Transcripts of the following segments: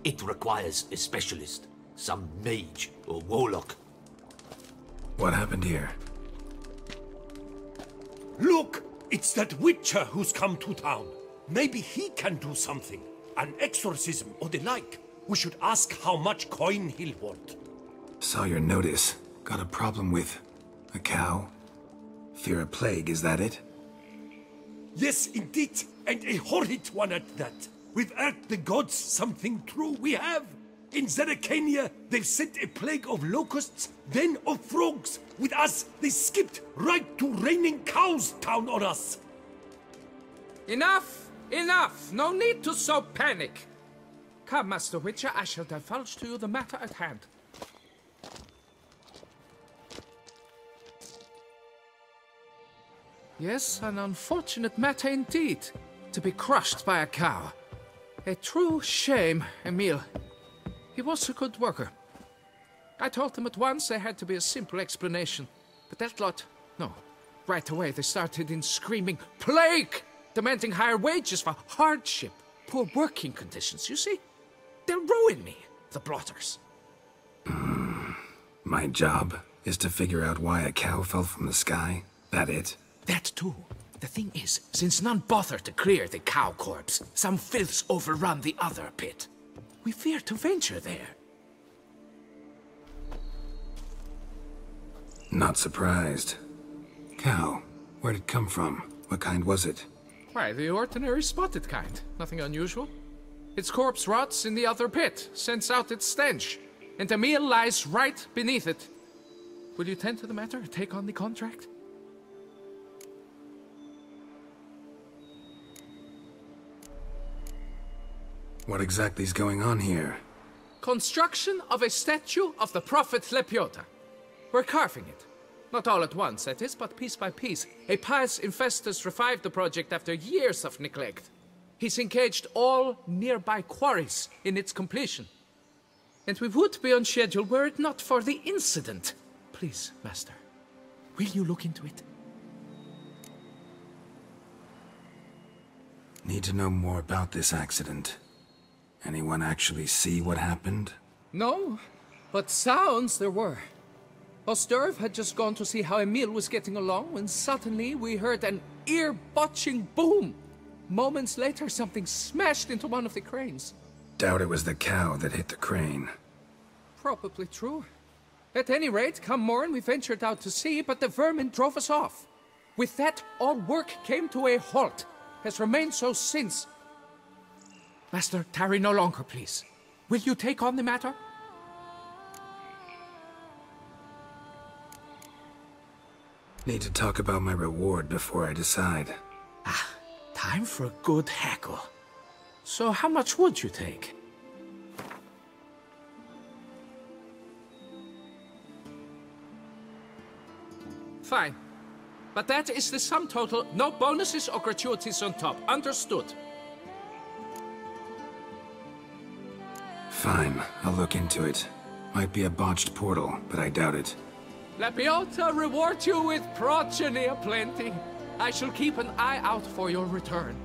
It requires a specialist, some mage or warlock. What happened here? Look! It's that Witcher who's come to town. Maybe he can do something. An exorcism or the like. We should ask how much coin he'll want. Saw your notice. Got a problem with a cow? Fear a plague, is that it? Yes, indeed. And a horrid one at that. We've earned the gods something true, we have. In Zeracania, they've sent a plague of locusts, then of frogs. With us, they skipped right to raining cows down on us. Enough! Enough! No need to so panic! Come, Master Witcher, I shall divulge to you the matter at hand. Yes, an unfortunate matter indeed, to be crushed by a cow. A true shame, Emil. He was a good worker. I told them at once there had to be a simple explanation. But that lot, no. Right away they started in screaming, "Plague!" Demanding higher wages for hardship, poor working conditions, you see? They'll ruin me, the blotters. My job is to figure out why a cow fell from the sky? That it? That too. The thing is, since none bothered to clear the cow corpse, some filths overrun the other pit. We fear to venture there. Not surprised. Cow, where'd it come from? What kind was it? Why, the ordinary spotted kind. Nothing unusual. Its corpse rots in the other pit, sends out its stench, and Emil lies right beneath it. Will you tend to the matter, take on the contract? What exactly is going on here? Construction of a statue of the prophet Lepioda. We're carving it. Not all at once, that is, but piece by piece. A pious infestus revived the project after years of neglect. He's engaged all nearby quarries in its completion. And we would be on schedule were it not for the incident. Please, Master, will you look into it? Need to know more about this accident. Anyone actually see what happened? No, but sounds there were. Osterv had just gone to see how Emil was getting along when suddenly we heard an ear-botching boom. Moments later, something smashed into one of the cranes. Doubt it was the cow that hit the crane. Probably true. At any rate, come morn we ventured out to sea, but the vermin drove us off. With that, all work came to a halt. Has remained so since. Master, tarry no longer, please. Will you take on the matter? Need to talk about my reward before I decide. Ah, time for a good haggle. So how much would you take? Fine. But that is the sum total, no bonuses or gratuities on top. Understood? Fine, I'll look into it. Might be a botched portal, but I doubt it. Lepioda reward you with progeny aplenty. I shall keep an eye out for your return.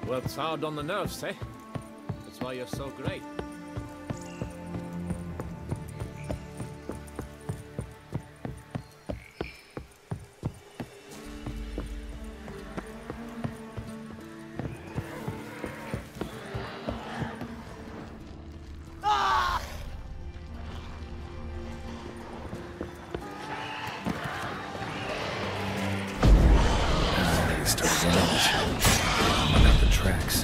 Work's hard on the nerves, eh? That's why you're so great. They start running this. Run out the tracks.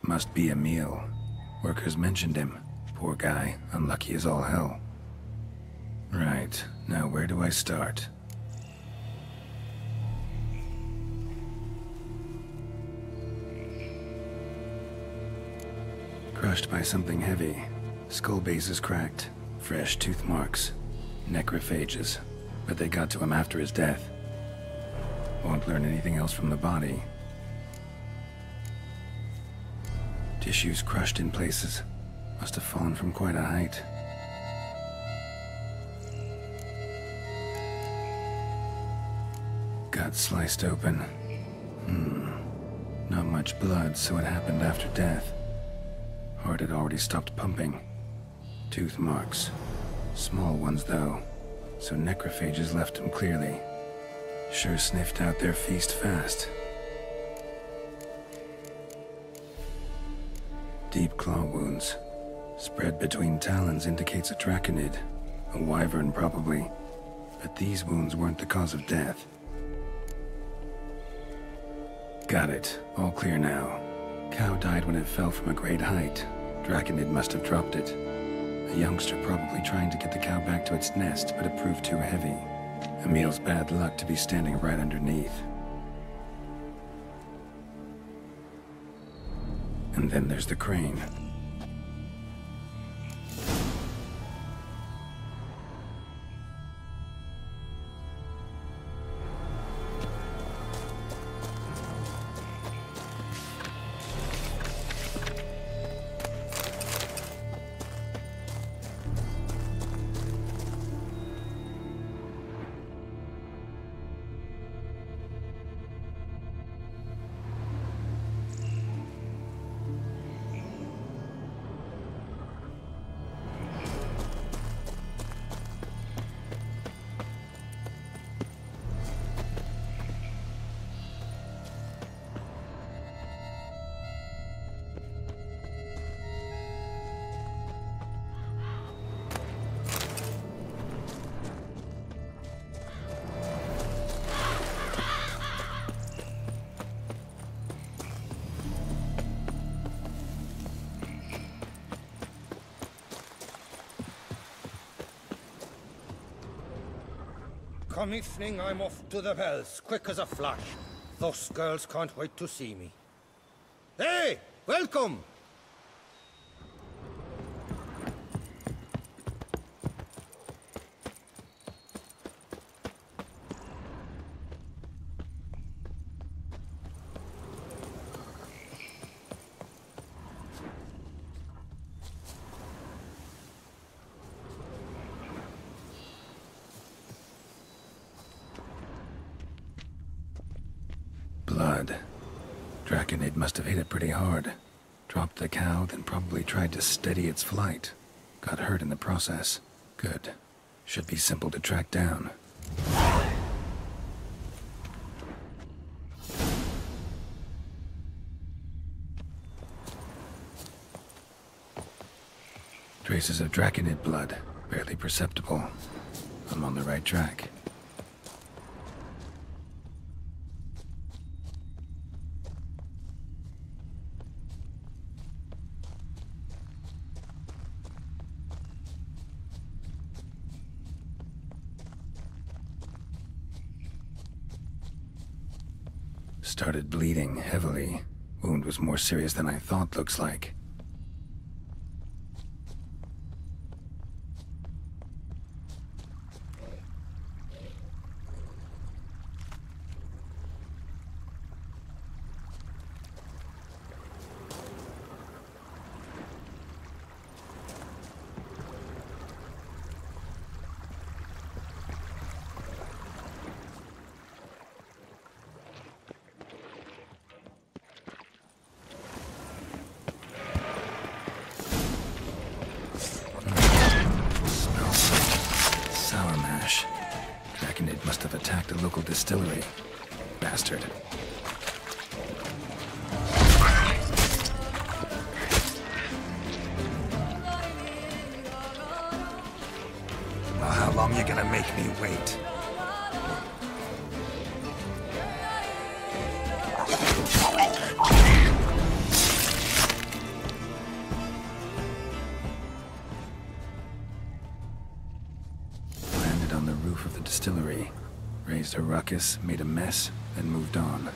Must be Emil. Workers mentioned him. Poor guy, unlucky as all hell. Right, now where do I start? Crushed by something heavy. Skull base is cracked. Fresh tooth marks. Necrophages. But they got to him after his death. Won't learn anything else from the body. Tissues crushed in places. Must have fallen from quite a height. Gut sliced open. Not much blood, so it happened after death. Heart had already stopped pumping. Tooth marks. Small ones, though. So necrophages left him clearly. Sure sniffed out their feast fast. Deep claw wounds. Spread between talons indicates a draconid. A wyvern, probably. But these wounds weren't the cause of death. Got it. All clear now. Cow died when it fell from a great height. Draconid must have dropped it. A youngster probably trying to get the cow back to its nest, but it proved too heavy. Emil's bad luck to be standing right underneath. And then there's the crane. Come evening, I'm off to the bells, quick as a flash. Those girls can't wait to see me. Hey, welcome! Blood. Draconid must have hit it pretty hard. Dropped the cow, then probably tried to steady its flight. Got hurt in the process. Good. Should be simple to track down. Traces of Draconid blood. Barely perceptible. I'm on the right track. Started bleeding heavily. Wound was more serious than I thought, looks like. Draconid must have attacked a local distillery. Bastard. Well, how long you gonna make me wait? distillery. Raised a ruckus, made a mess, then moved on.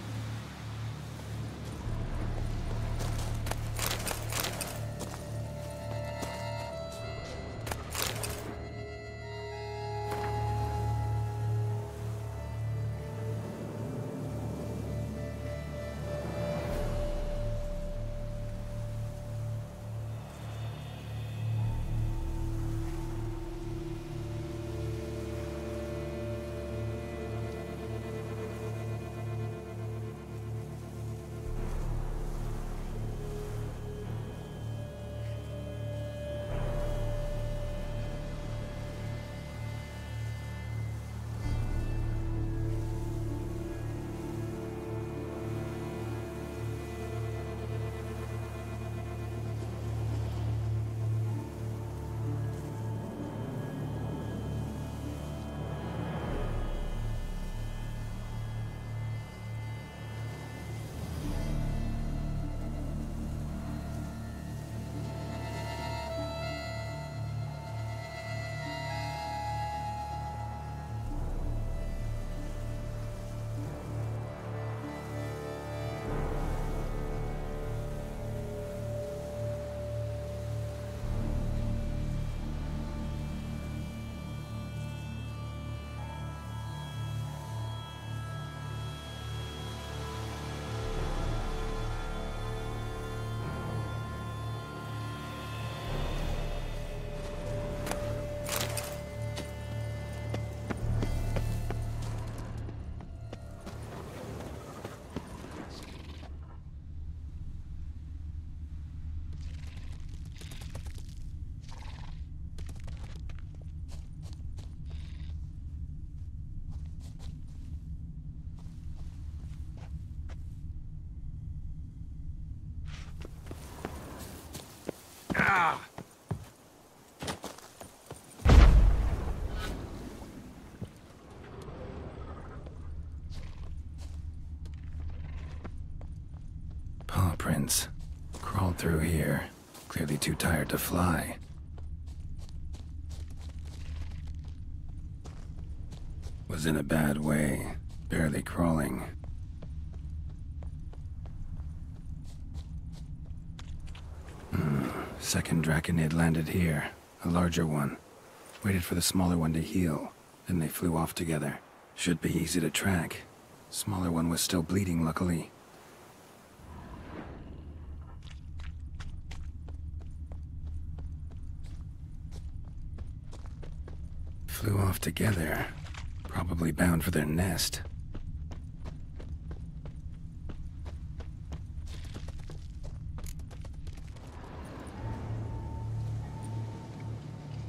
Paw prints. Crawled through here. Clearly too tired to fly. Was in a bad way. Barely crawling. Second Draconid landed here. A larger one. Waited for the smaller one to heal. Then they flew off together. Should be easy to track. Smaller one was still bleeding, luckily. Flew off together. Probably bound for their nest.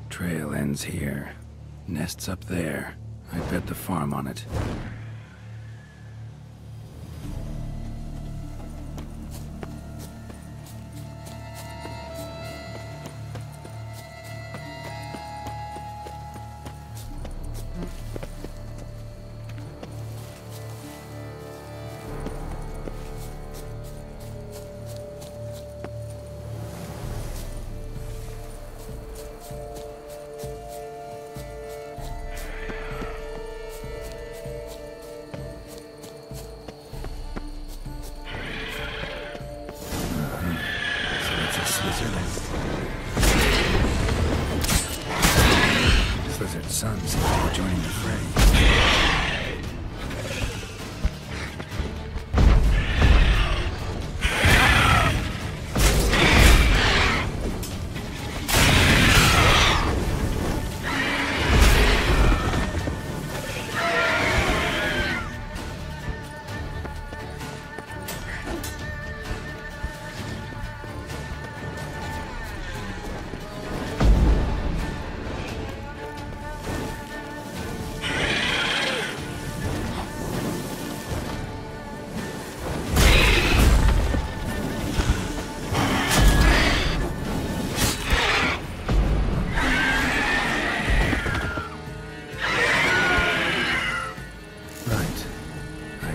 Trail ends here. Nest's up there. I bet the farm on it. Slizzard's son seems to be joining the fray.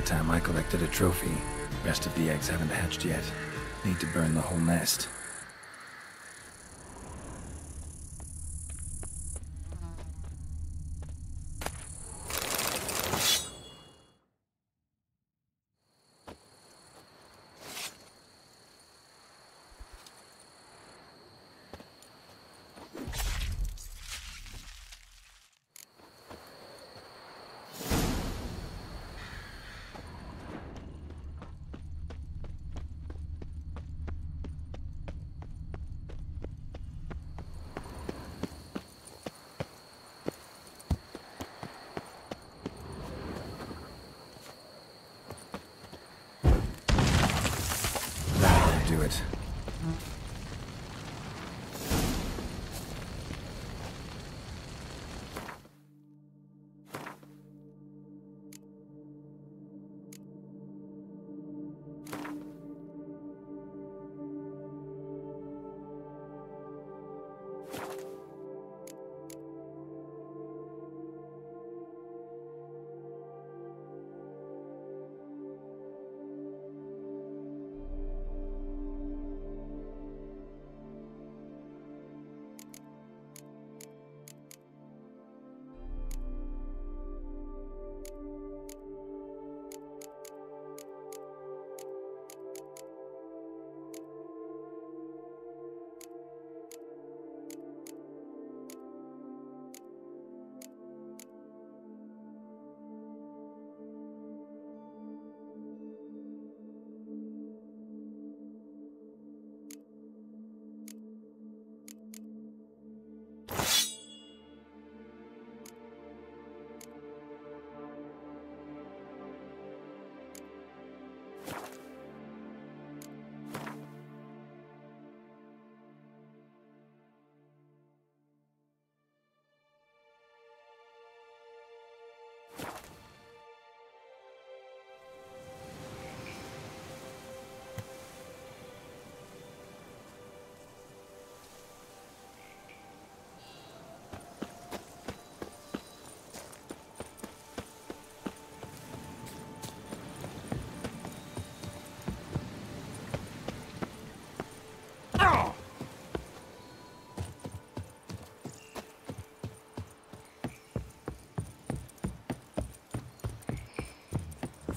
Time I collected a trophy. Rest of the eggs haven't hatched yet. Need to burn the whole nest. to it.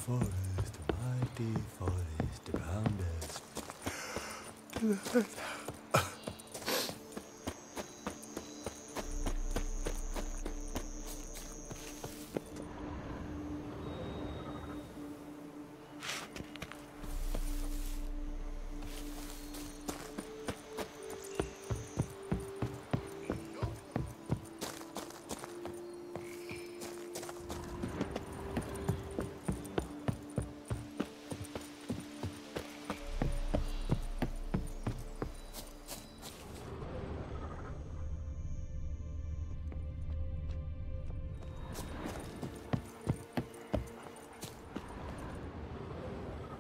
Forest, mighty forest around us.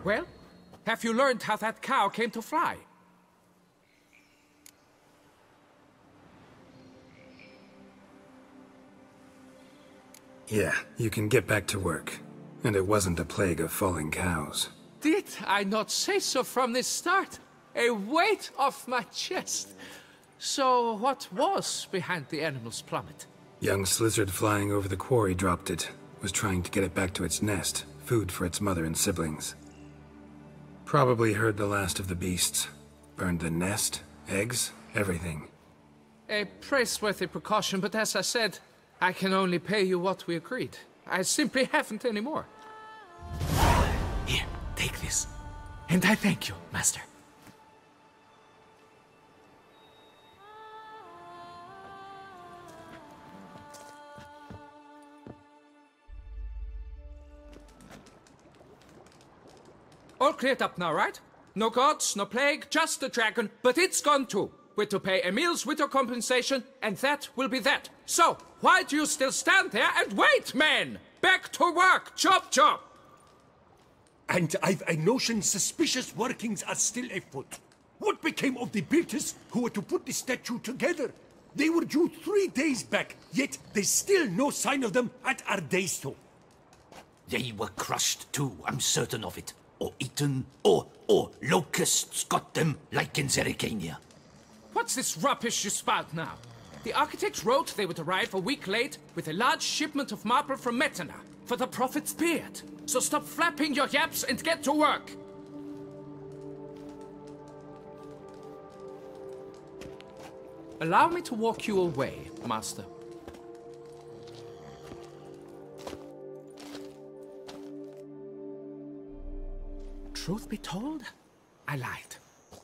Well, have you learned how that cow came to fly? Yeah, you can get back to work. And it wasn't a plague of falling cows. Did I not say so from the start? A weight off my chest. So what was behind the animal's plummet? Young Slizzard flying over the quarry dropped it. Was trying to get it back to its nest. Food for its mother and siblings. Probably heard the last of the beasts. Burned the nest, eggs, everything. A praiseworthy precaution, but as I said, I can only pay you what we agreed. I simply haven't any more. Here, take this. And I thank you, Master. All cleared up now, right? No gods, no plague, just the dragon, but it's gone too. We're to pay Emil's widow compensation, and that will be that. So, why do you still stand there and wait, men? Back to work! Chop, chop! And I've a notion suspicious workings are still afoot. What became of the builders who were to put the statue together? They were due 3 days back, yet there's still no sign of them at Ardeisto. They were crushed too, I'm certain of it. Or eaten, or locusts got them, like in Zerrikania. What's this rubbish you spout now? The architects wrote they would arrive a week late with a large shipment of marble from Metana for the prophet's beard. So stop flapping your yaps and get to work. Allow me to walk you away, Master. Truth be told, I lied.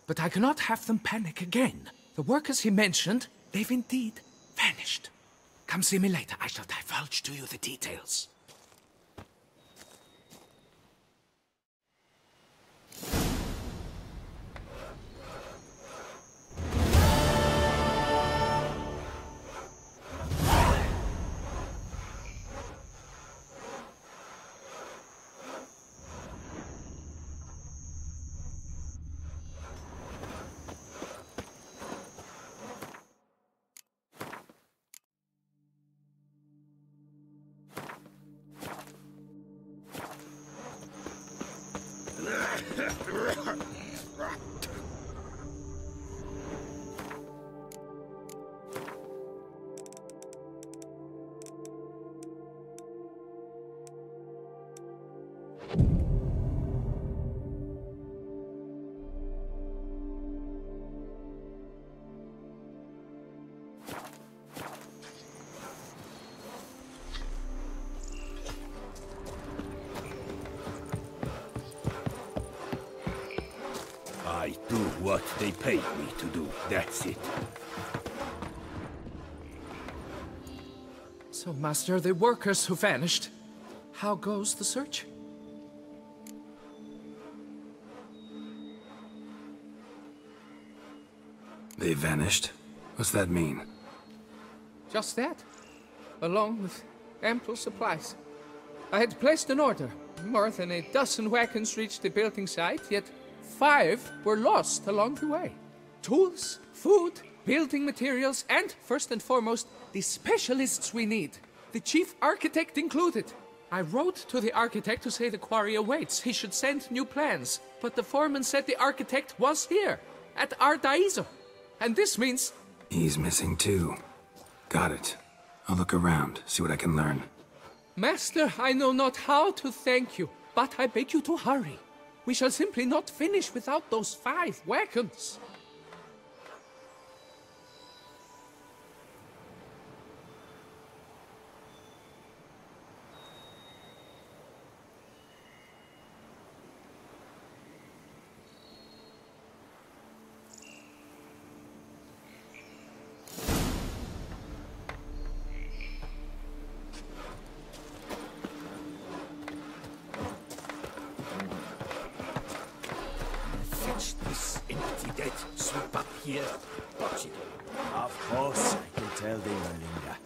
But I cannot have them panic again. The workers he mentioned, they've indeed vanished. Come see me later. I shall divulge to you the details. I do what they paid me to do, that's it. So, Master, the workers who vanished. How goes the search? They vanished? What's that mean? Just that, along with ample supplies. I had placed an order. More than a dozen wagons reached the building site, yet 5 were lost along the way. Tools, food, building materials, and, first and foremost, the specialists we need. The chief architect included. I wrote to the architect to say the quarry awaits. He should send new plans. But the foreman said the architect was here, at Ardaizo. And this means... He's missing too. Got it. I'll look around, see what I can learn. Master, I know not how to thank you, but I beg you to hurry. We shall simply not finish without those 5 wagons. This empty dead sweep up here. Watch it. Of course, I can tell they were Linda.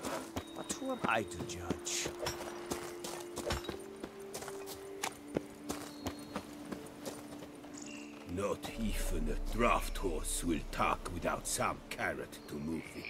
But who am I to judge? Not even a draft horse will talk without some carrot to move it.